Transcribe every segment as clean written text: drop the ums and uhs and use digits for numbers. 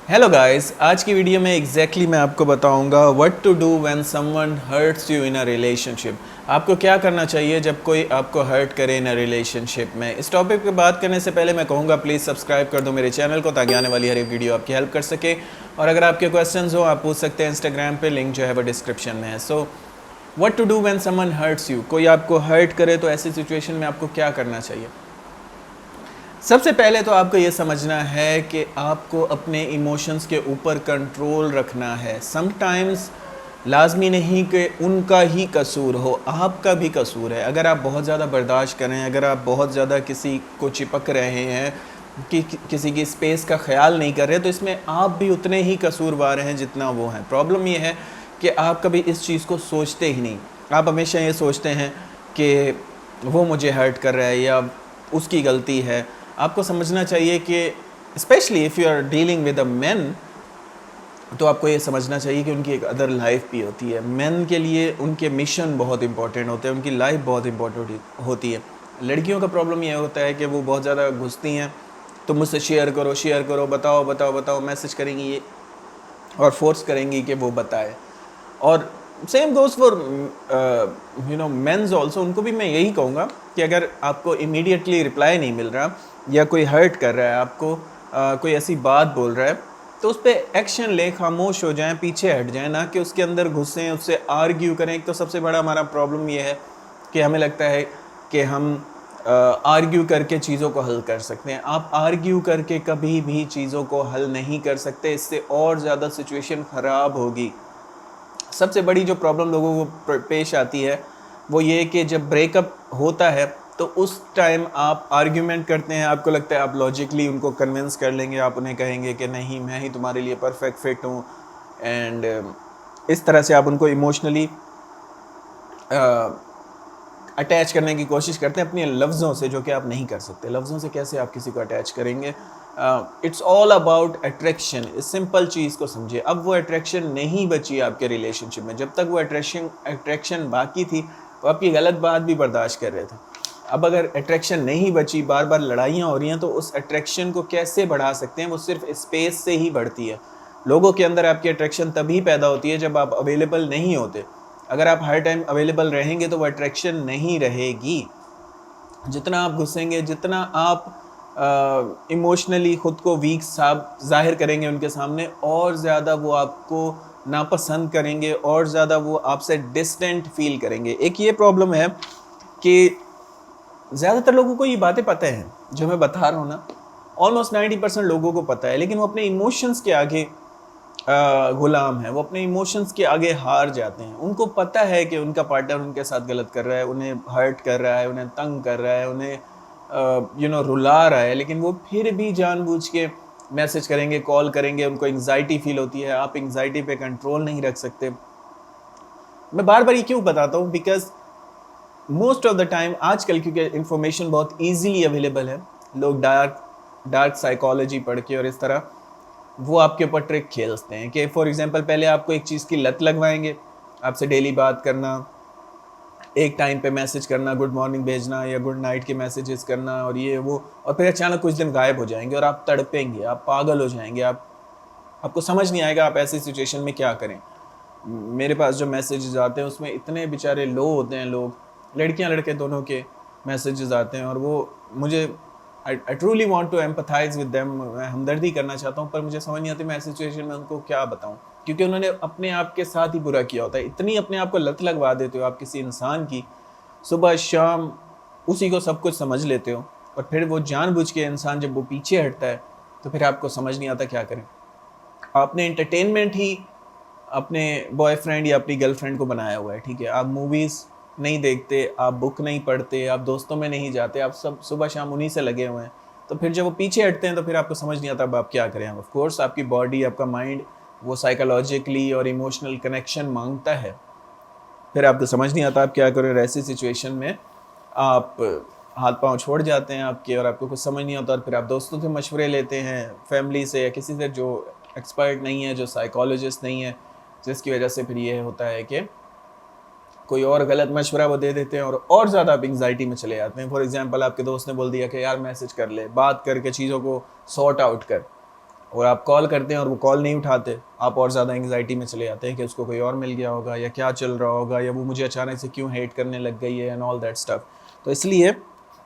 Hello guys, आज की video में मैं आपको बताऊंगा what to do when someone hurts you in a relationship. आपको क्या करना चाहिए जब कोई आपको हर्ट करे इन अ रिलेशनशिप में। इस टॉपिक पे बात करने से पहले मैं कहूँगा प्लीज़ सब्सक्राइब कर दो मेरे चैनल को, ताकि आने वाली हर एक वीडियो आपकी हेल्प कर सके। और अगर आपके क्वेश्चंस हो आप पूछ सकते हैं इंस्टाग्राम पे, लिंक जो है वो डिस्क्रिप्शन में है। So what to do when someone hurts you, कोई आपको हर्ट करे तो ऐसी सिचुएशन में आपको क्या करना चाहिए। सबसे पहले तो आपको ये समझना है कि आपको अपने इमोशंस के ऊपर कंट्रोल रखना है। समटाइम्स लाजमी नहीं कि उनका ही कसूर हो, आपका भी कसूर है। अगर आप बहुत ज़्यादा बर्दाश्त करें, अगर आप बहुत ज़्यादा किसी को चिपक रहे हैं, किसी की स्पेस का ख्याल नहीं कर रहे, तो इसमें आप भी उतने ही कसूरवार हैं जितना वो हैं। प्रॉब्लम ये है कि आप कभी इस चीज़ को सोचते ही नहीं। आप हमेशा ये सोचते हैं कि वो मुझे हर्ट कर रहा है या उसकी गलती है। आपको समझना चाहिए कि specially if you are dealing with a man, तो आपको ये समझना चाहिए कि उनकी एक अदर लाइफ भी होती है। मैन के लिए उनके मिशन बहुत इंपॉर्टेंट होते हैं, उनकी लाइफ बहुत इंपॉर्टेंट होती है। लड़कियों का प्रॉब्लम ये होता है कि वो बहुत ज़्यादा घुसती हैं, तो मुझसे शेयर करो, बताओ बताओ बताओ, मैसेज करेंगी ये और फोर्स करेंगी कि वो बताए। और same goes for mens also. उनको भी मैं यही कहूँगा कि अगर आपको इमीडिएटली रिप्लाई नहीं मिल रहा या कोई हर्ट कर रहा है आपको, कोई ऐसी बात बोल रहा है, तो उस पर एक्शन ले, खामोश हो जाएं, पीछे हट जाएं, ना कि उसके अंदर घुसें, उससे आर्ग्यू करें। एक तो सबसे बड़ा हमारा प्रॉब्लम ये है कि हमें लगता है कि हम आर्ग्यू करके चीज़ों को हल कर सकते हैं। आप आर्ग्यू करके कभी भी चीज़ों को हल नहीं कर सकते, इससे और ज़्यादा सिचुएशन ख़राब होगी। सबसे बड़ी जो प्रॉब्लम लोगों को पेश आती है वो ये कि जब ब्रेकअप होता है तो उस टाइम आप आर्ग्यूमेंट करते हैं। आपको लगता है आप लॉजिकली उनको कन्विंस कर लेंगे, आप उन्हें कहेंगे कि नहीं, मैं ही तुम्हारे लिए परफेक्ट फिट हूँ, एंड इस तरह से आप उनको इमोशनली अटैच करने की कोशिश करते हैं अपने लफ्ज़ों से, जो कि आप नहीं कर सकते। लफ्ज़ों से कैसे आप किसी को अटैच करेंगे। It's all about attraction. इस सिंपल चीज़ को समझिए। अब वो अट्रैक्शन नहीं बची आपके रिलेशनशिप में। जब तक वो अट्रैक्शन बाकी थी, वो आपकी गलत बात भी बर्दाश्त कर रहे थे। अब अगर अट्रैक्शन नहीं बची, बार बार लड़ाइयाँ हो रही हैं, तो उस अट्रैक्शन को कैसे बढ़ा सकते हैं। वो सिर्फ स्पेस से ही बढ़ती है। लोगों के अंदर आपकी अट्रैक्शन तभी पैदा होती है जब आप अवेलेबल नहीं होते। अगर आप हर टाइम अवेलेबल रहेंगे तो वो अट्रैक्शन नहीं रहेगी। जितना आप घुसेंगे, जितना आप इमोशनली ख़ुद को वीक साब ज़ाहिर करेंगे उनके सामने, और ज़्यादा वो आपको नापसंद करेंगे, और ज़्यादा वो आपसे डिस्टेंट फील करेंगे। एक ये प्रॉब्लम है कि ज़्यादातर लोगों को ये बातें पता हैं जो मैं बता रहा हूँ ना, ऑलमोस्ट 90% लोगों को पता है, लेकिन वो अपने इमोशंस के आगे गुलाम है। वो अपने इमोशंस के आगे हार जाते हैं। उनको पता है कि उनका पार्टनर उनके साथ गलत कर रहा है, उन्हें हर्ट कर रहा है, उन्हें तंग कर रहा है, उन्हें रुला रहा है, लेकिन वो फिर भी जानबूझ के मैसेज करेंगे, कॉल करेंगे। उनको एंग्जाइटी फील होती है। आप एंग्जाइटी पे कंट्रोल नहीं रख सकते। मैं बार बार ये क्यों बताता हूँ, because most of the time आजकल, क्योंकि इंफॉर्मेशन बहुत ईजीली अवेलेबल है, लोग डार्क साइकोलॉजी पढ़ के और इस तरह वो आपके ऊपर ट्रिक खेलते हैं कि फॉर एग्जांपल पहले आपको एक चीज़ की लत लगवाएंगे, आपसे डेली बात करना, एक टाइम पे मैसेज करना, गुड मॉर्निंग भेजना या गुड नाइट के मैसेजेस करना और ये वो, और फिर अचानक कुछ दिन गायब हो जाएंगे और आप तड़पेंगे, आप पागल हो जाएंगे, आपको समझ नहीं आएगा आप ऐसी सिचुएशन में क्या करें। मेरे पास जो मैसेजेस आते हैं उसमें इतने बेचारे लो होते हैं लोग, लड़कियां लड़के दोनों के मैसेजेस आते हैं, और वो मुझे I truly want to empathise with them. मैं हमदर्दी करना चाहता हूँ, पर मुझे समझ नहीं आती मैं ऐसी सिचुएशन में उनको क्या बताऊँ, क्योंकि उन्होंने अपने आप के साथ ही बुरा किया होता है। इतनी अपने आप को लत लगवा देते हो आप किसी इंसान की, सुबह शाम उसी को सब कुछ समझ लेते हो, और फिर वो जानबूझ के इंसान जब वो पीछे हटता है तो फिर आपको समझ नहीं आता क्या करें। आपने एंटरटेनमेंट ही अपने बॉयफ्रेंड या अपनी गर्लफ्रेंड को बनाया हुआ है, ठीक है। आप मूवीज़ नहीं देखते, आप बुक नहीं पढ़ते, आप दोस्तों में नहीं जाते, आप सब सुबह शाम उन्हीं से लगे हुए हैं। तो फिर जब वो पीछे हटते हैं तो फिर आपको समझ नहीं आता अब आप क्या करें। ऑफ कोर्स आपकी बॉडी, आपका माइंड वो साइकोलॉजिकली और इमोशनल कनेक्शन मांगता है, फिर आपको समझ नहीं आता आप क्या करें। और ऐसी सिचुएशन में आप हाथ पांव छोड़ जाते हैं आपके, और आपको कुछ समझ नहीं आता, और फिर आप दोस्तों से मशवरे लेते हैं, फैमिली से या किसी से जो एक्सपर्ट नहीं है, जो साइकोलॉजिस्ट नहीं है, जिसकी वजह से फिर ये होता है कि कोई और गलत मशवरा वो दे देते हैं और ज़्यादा आप एंग्जाइटी में चले जाते हैं। फॉर एग्जांपल आपके दोस्त ने बोल दिया कि यार मैसेज कर ले, बात करके चीज़ों को सॉर्ट आउट कर, और आप कॉल करते हैं और वो कॉल नहीं उठाते, आप और ज़्यादा एंग्जाइटी में चले जाते हैं कि उसको कोई और मिल गया होगा या क्या चल रहा होगा या वो मुझे अचानक से क्यों हेट करने लग गई है एंड ऑल दैट स्टफ। तो इसलिए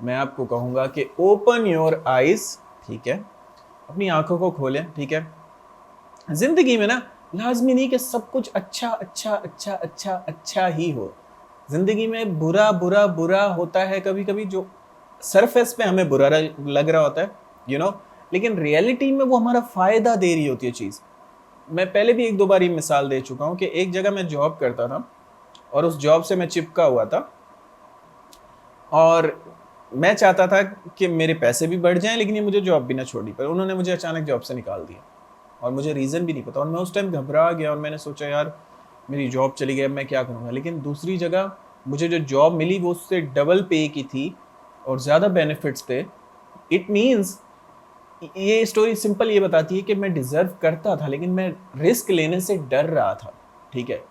मैं आपको कहूँगा कि ओपन योर आइज़, ठीक है, अपनी आंखों को खोलें, ठीक है। ज़िंदगी में ना लाजमी नहीं कि सब कुछ अच्छा अच्छा अच्छा अच्छा अच्छा ही हो। ज़िंदगी में बुरा बुरा बुरा होता है कभी कभी, जो सरफेस पे हमें बुरा लग रहा होता है, यू नो, लेकिन रियलिटी में वो हमारा फ़ायदा दे रही होती है चीज़। मैं पहले भी एक दो बार ये मिसाल दे चुका हूँ कि एक जगह मैं जॉब करता था और उस जॉब से मैं चिपका हुआ था और मैं चाहता था कि मेरे पैसे भी बढ़ जाएं लेकिन ये मुझे जॉब भी ना छोड़नी पड़े। उन्होंने मुझे अचानक जॉब से निकाल दिया और मुझे रीज़न भी नहीं पता और मैं उस टाइम घबरा गया और मैंने सोचा यार मेरी जॉब चली गई, अब मैं क्या करूँगा। लेकिन दूसरी जगह मुझे जो जॉब मिली वो उससे डबल पे की थी और ज़्यादा बेनिफिट्स थे। इट मीन्स ये स्टोरी सिंपल ये बताती है कि मैं डिज़र्व करता था लेकिन मैं रिस्क लेने से डर रहा था, ठीक है।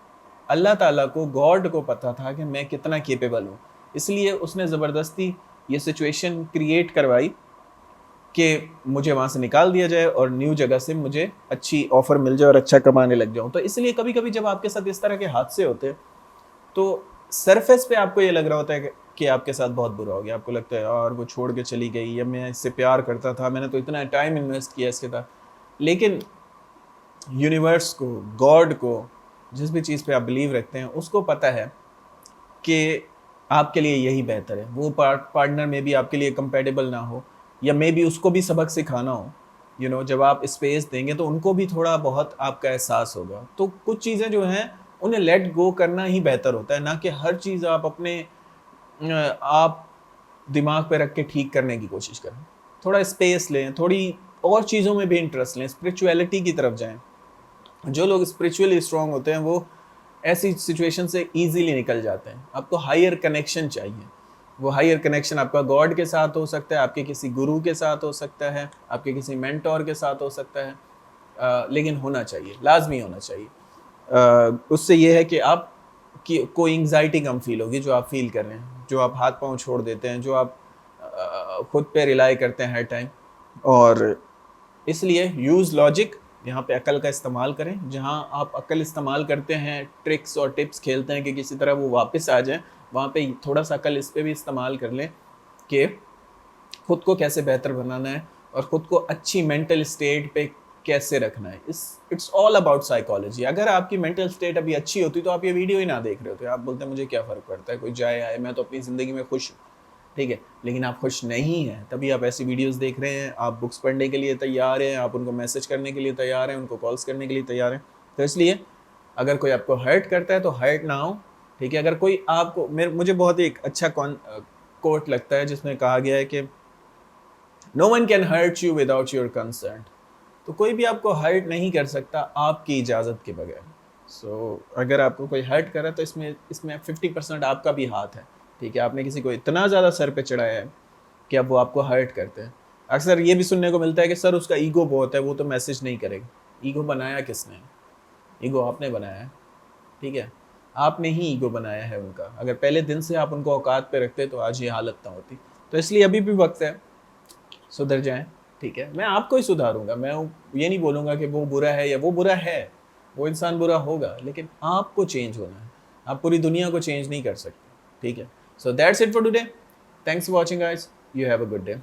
अल्लाह ताला को, गॉड को पता था कि मैं कितना केपेबल हूँ, इसलिए उसने ज़बरदस्ती ये सिचुएशन क्रिएट करवाई कि मुझे वहाँ से निकाल दिया जाए और न्यू जगह से मुझे अच्छी ऑफ़र मिल जाए और अच्छा कमाने लग जाऊँ। तो इसलिए कभी कभी जब आपके साथ इस तरह के हादसे होते हैं तो सरफेस पे आपको ये लग रहा होता है कि आपके साथ बहुत बुरा हो गया, आपको लगता है यार वो छोड़ के चली गई या मैं इससे प्यार करता था, मैंने तो इतना टाइम इन्वेस्ट किया इसके साथ। लेकिन यूनिवर्स को, गॉड को, जिस भी चीज़ पे आप बिलीव रखते हैं उसको पता है कि आपके लिए यही बेहतर है। वो पार्टनर में भी आपके लिए कंपेटेबल ना हो या मे बी उसको भी सबक सिखाना हो, यू नो, जब आप स्पेस देंगे तो उनको भी थोड़ा बहुत आपका एहसास होगा। तो कुछ चीज़ें जो हैं उन्हें लेट गो करना ही बेहतर होता है, ना कि हर चीज़ आप अपने आप दिमाग पे रख के ठीक करने की कोशिश करें। थोड़ा स्पेस लें, थोड़ी और चीज़ों में भी इंटरेस्ट लें, स्पिरिचुअलिटी की तरफ जाएं। जो लोग स्पिरिचुअली स्ट्रांग होते हैं वो ऐसी सिचुएशन से इजीली निकल जाते हैं। आपको हायर कनेक्शन चाहिए। वो हायर कनेक्शन आपका गॉड के साथ हो सकता है, आपके किसी गुरु के साथ हो सकता है, आपके किसी मेंटोर के साथ हो सकता है, लेकिन होना चाहिए, लाजमी होना चाहिए। उससे ये है कि आप कि कोई एंग्जाइटी कम फील होगी जो आप फील कर रहे हैं, जो आप हाथ पांव छोड़ देते हैं, जो आप खुद पे रिलाई करते हैं हर टाइम। और इसलिए यूज़ लॉजिक, यहाँ पे अकल का इस्तेमाल करें। जहाँ आप अकल इस्तेमाल करते हैं, ट्रिक्स और टिप्स खेलते हैं कि किसी तरह वो वापस आ जाएं, वहाँ पे थोड़ा सा अकल इस पे भी इस्तेमाल कर लें कि खुद को कैसे बेहतर बनाना है और ख़ुद को अच्छी मेंटल स्टेट पे कैसे रखना है। It's all about psychology. अगर आपकी मेंटल स्टेट अभी अच्छी होती तो आप ये वीडियो ही ना देख रहे होते। आप बोलते हैं मुझे क्या फ़र्क पड़ता है, कोई जाए आए, मैं तो अपनी ज़िंदगी में खुश हूँ, ठीक है। लेकिन आप खुश नहीं हैं, तभी आप ऐसी वीडियोस देख रहे हैं, आप बुक्स पढ़ने के लिए तैयार हैं, आप उनको मैसेज करने के लिए तैयार हैं, उनको कॉल्स करने के लिए तैयार हैं। तो इसलिए अगर कोई आपको हर्ट करता है तो हर्ट ना हो, ठीक है। अगर कोई आपको, मुझे बहुत ही एक अच्छा कोट लगता है जिसमें कहा गया है कि no one can hurt you without your consent. तो कोई भी आपको हर्ट नहीं कर सकता आपकी इजाज़त के बगैर। अगर आपको कोई हर्ट करे तो इसमें 50% आपका भी हाथ है, ठीक है। आपने किसी को इतना ज़्यादा सर पे चढ़ाया है कि अब वो आपको हर्ट करते हैं। अक्सर ये भी सुनने को मिलता है कि सर उसका ईगो बहुत है, वो तो मैसेज नहीं करेगा। ईगो बनाया किसने? ईगो आपने बनाया है, ठीक है। आपने ही ईगो बनाया है उनका। अगर पहले दिन से आप उनको औकात पे रखते तो आज ये हालत ना होती। तो इसलिए अभी भी वक्त है, सुधर जाएं, ठीक है। मैं आपको ही सुधारूंगा, मैं ये नहीं बोलूँगा कि वो बुरा है या वो बुरा है। वो इंसान बुरा होगा लेकिन आपको चेंज होना है। आप पूरी दुनिया को चेंज नहीं कर सकते, ठीक है। So that's it for today. Thanks for watching guys. You have a good day.